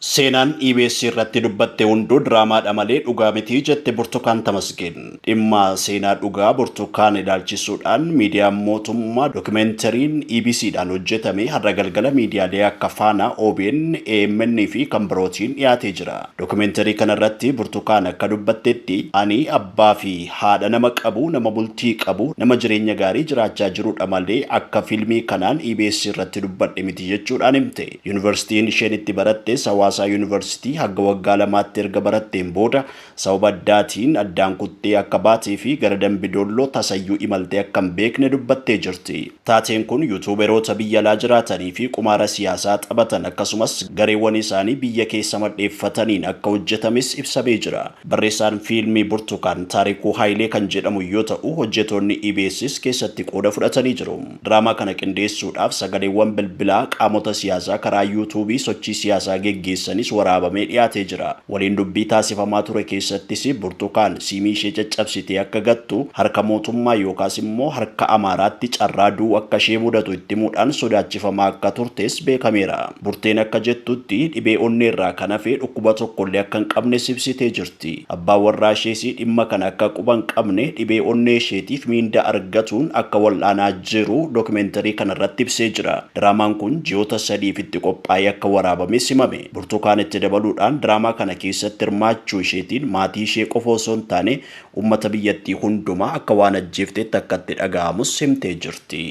Seenaan EBS irratti dubbatte hunduu diraamaadha malee dhugaa miti jette Burtukaan Tamasgeen. Dhimma seenaa dhugaa Burtukaan ilaalchisuudhaan miidiyaan mootummaa dookumentariin EBCdhaan hojjetame har'a galgala miidiyaalee akka Faanaa, OBN, AMN fi kan birootiin dhiyaatee jira. Dookumentarii kanarratti Burtukaan akka dubbattetti ani abbaa fi haadha nama qabu, nama bultii qabu, nama jireenya gaarii jiraachaa jirudha malee akka fiilmii kanaan EBS irratti dubbadhe miti jechuudhaan himte. Yuunivarsiitiin isheen itti baratte Hawaasaa Yuunivarsiitii hanga waggaa lamaatti erga baratteen booda sababa addaatiin addaan kuttee akka baatee fi gara Dambidolloo tasayyuu imaltee akka hin beekne dubbattee jirti. Taateen kun yuutuuberoota biyya alaa jiraatanii fi qumaara siyaasaa taphatan akkasumas gareewwan isaanii biyya keessa madheeffataniin akka hojjetames ibsamee jira. Barreessaan fiilmii Burtukaan Taarikuu Haayilee kan jedhamu yoo ta'u hojjetoonni EBS keessatti qooda fudhatanii jiru. Diraamaa kana qindeessuudhaaf sagaleewwan bilbilaa qaamota siyaasaa karaa yuutuubii sochii siyaasaa geggeessanis waraabamee dhiyaatee jira. Waliin dubbii taasifamaa ture keessattis Burtukaan siimii ishee caccabsitee akka gattu harka mootummaa yookaas immoo harka Amaaraatti carraa du'uu akka ishee mudatu itti himuudhaan sodaachifamaa akka turtes beekameera. Burteen akka jettutti dhibee onneerraa kan hafe dhukkuba tokkollee akka hin qabne ibsitee jirti. Abbaan warraa ishees dhimma kana akka quba hin qabne dhibee onnee isheetiif miindaa argatuun akka wal'aanaa jiru dookumentarii kanarratti ibsee jira. Diraamaan kun ji'oota sadiif itti qophaa'ee akka waraabame simame. Burtukaan itti dabaluudhaan diraamaa kana keessatti hirmaachuu isheetiin maatii ishee qofa osoo hin taane uummata biyyattii hundumaa akka waan ajjeefteetti akka itti dhaga'amus himtee jirti.